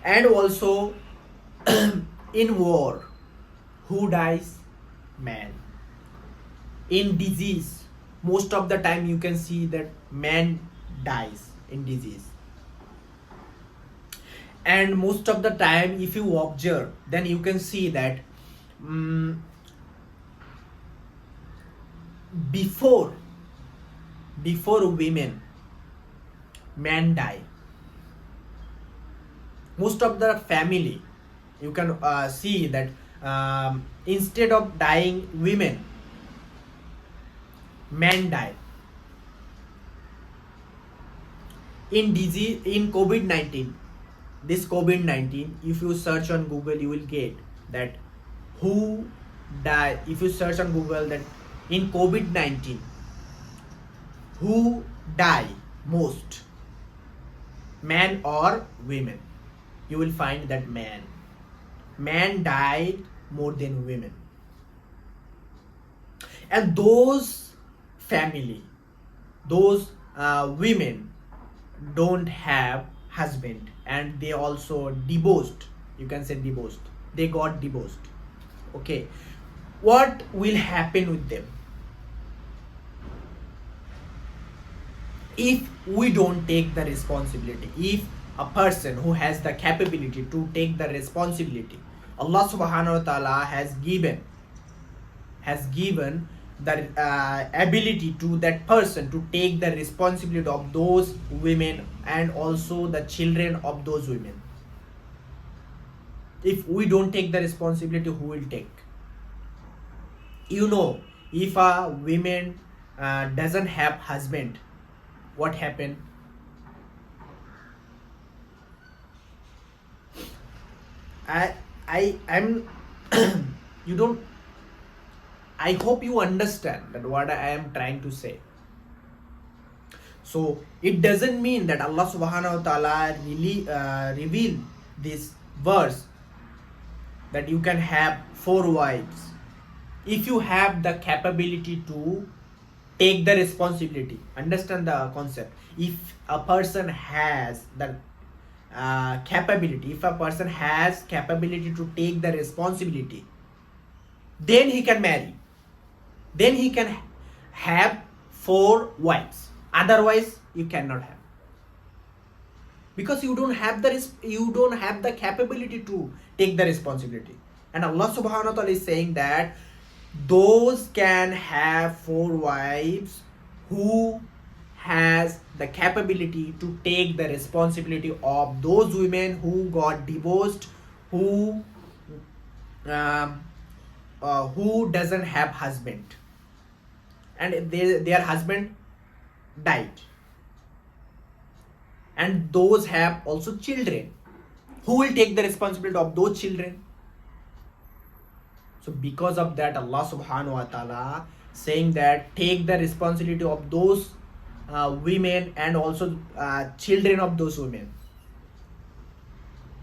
And also in war, who dies? Man. In disease, most of the time you can see that man dies in disease. And most of the time if you observe, then you can see that mm before women, men die. Most of the family, you can see that instead of dying women, men die. In disease, in COVID-19, this COVID-19, if you search on Google, you will get that who die. If you search on Google that in COVID-19, who die most, man or women, you will find that man died more than women. And those family, those women don't have husband, and they also divorced, you can say divorced, they got divorced. Okay, what will happen with them if we don't take the responsibility? If a person who has the capability to take the responsibility, Allah subhanahu wa ta'ala has given the ability to that person to take the responsibility of those women and also the children of those women. If we don't take the responsibility, who will take? You know, if a woman doesn't have husband, what happened? I'm you don't, I hope you understand that what I am trying to say. So it doesn't mean that Allah subhanahu wa ta'ala really revealed this verse that you can have 4 wives if you have the capability to take the responsibility. Understand the concept. If a person has the capability, if a person has capability to take the responsibility, then he can marry, then he can have 4 wives. Otherwise you cannot have, because you don't have the capability to take the responsibility. And Allah subhanahu wa ta'ala is saying that those can have 4 wives who has the capability to take the responsibility of those women who got divorced, who doesn't have husband, and their husband died, and those have also children. Who will take the responsibility of those children? So because of that, Allah subhanahu wa ta'ala saying that take the responsibility of those women and also children of those women,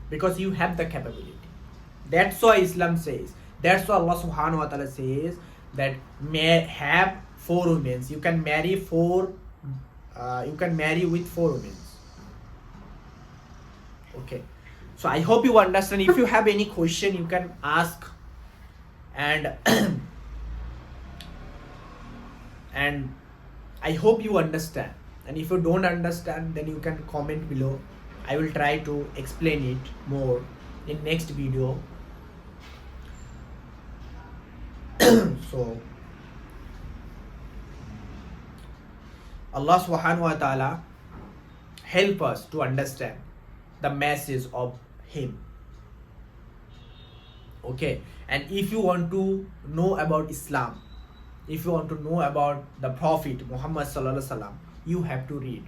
because you have the capability. That's why Islam says, that's why Allah subhanahu wa ta'ala says that may have 4 women. You can marry with 4 women. Okay, so I hope you understand. If you have any question, you can ask, and and I hope you understand. And if you don't understand, then you can comment below. I will try to explain it more in next video. So Allah subhanahu wa ta'ala help us to understand the message of him. Okay, and if you want to know about Islam, if you want to know about the Prophet Muhammad sallallahu alaihi wasallam, you have to read.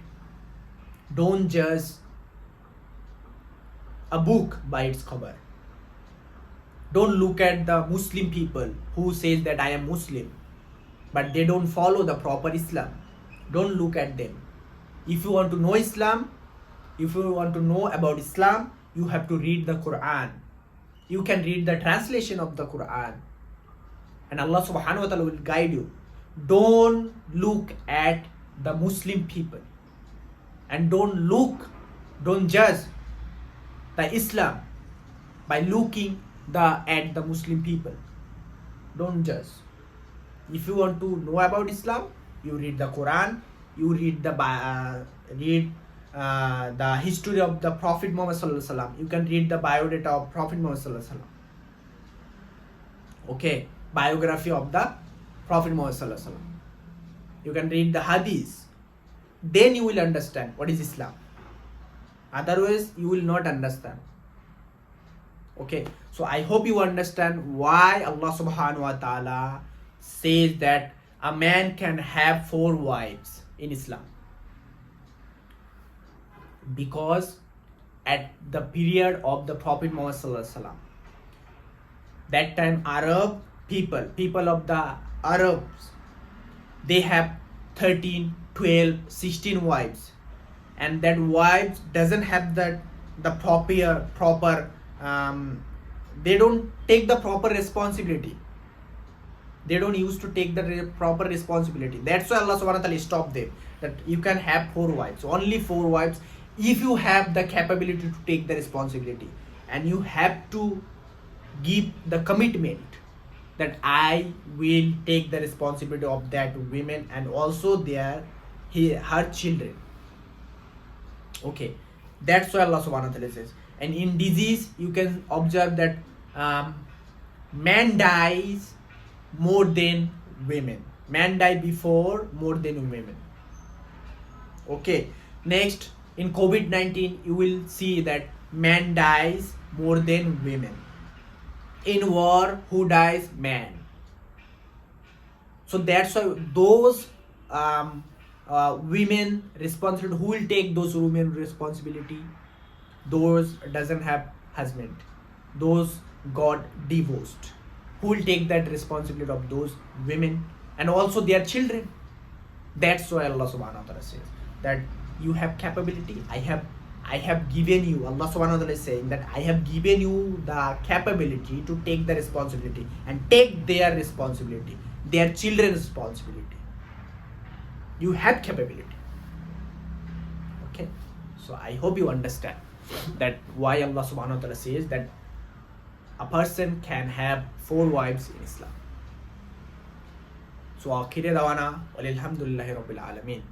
Don't judge a book by its cover. Don't look at the Muslim people who says that I am Muslim, but they don't follow the proper Islam. Don't look at them. If you want to know Islam, if you want to know about Islam, you have to read the Quran. You can read the translation of the Quran, and Allah subhanahu wa ta'ala will guide you. Don't look at the Muslim people, and don't judge the Islam by looking at the Muslim people. Don't judge. If you want to know about Islam, you read the Quran, you read the history of the Prophet Muhammad sallallahu alaihi wasallam. You can read the biodata of Prophet Muhammad sallallahu alaihi wasallam. Okay, biography of the Prophet Muhammad sallallahu alaihi wasallam. You can read the hadith. Then you will understand what is Islam. Otherwise, you will not understand. Okay, so I hope you understand why Allah subhanahu wa ta'ala says that a man can have 4 wives in Islam. Because at the period of the Prophet Muhammad sallallahu alaihi wasallam, that time Arab people of the Arabs, they have 13, 12, 16 wives, and that wives doesn't have the proper they don't take the proper responsibility. They don't used to take the proper responsibility. That's why Allah subhanahu wa ta'ala stopped them, that you can have 4 wives, only 4 wives, if you have the capability to take the responsibility, and you have to give the commitment that I will take the responsibility of that women and also her children. Okay, that's why Allah subhanahu wa ta'ala says. And in disease, you can observe that man dies more than women. Man die before more than women. Okay, next, in COVID-19, you will see that man dies more than women. In war, who dies? Man. So that's why those women responsibility, who will take those women responsibility? Those doesn't have husband, those got divorced. Who will take that responsibility of those women and also their children? That's why Allah subhanahu wa ta'ala says that you have capability. I have given you, Allah subhanahu wa ta'ala is saying that I have given you the capability to take the responsibility and take their responsibility, their children's responsibility. You have capability. Okay, so I hope you understand that why Allah subhanahu wa ta'ala says that a person can have 4 wives in Islam. So akhir dawana walhamdulillahi rabbil alamin.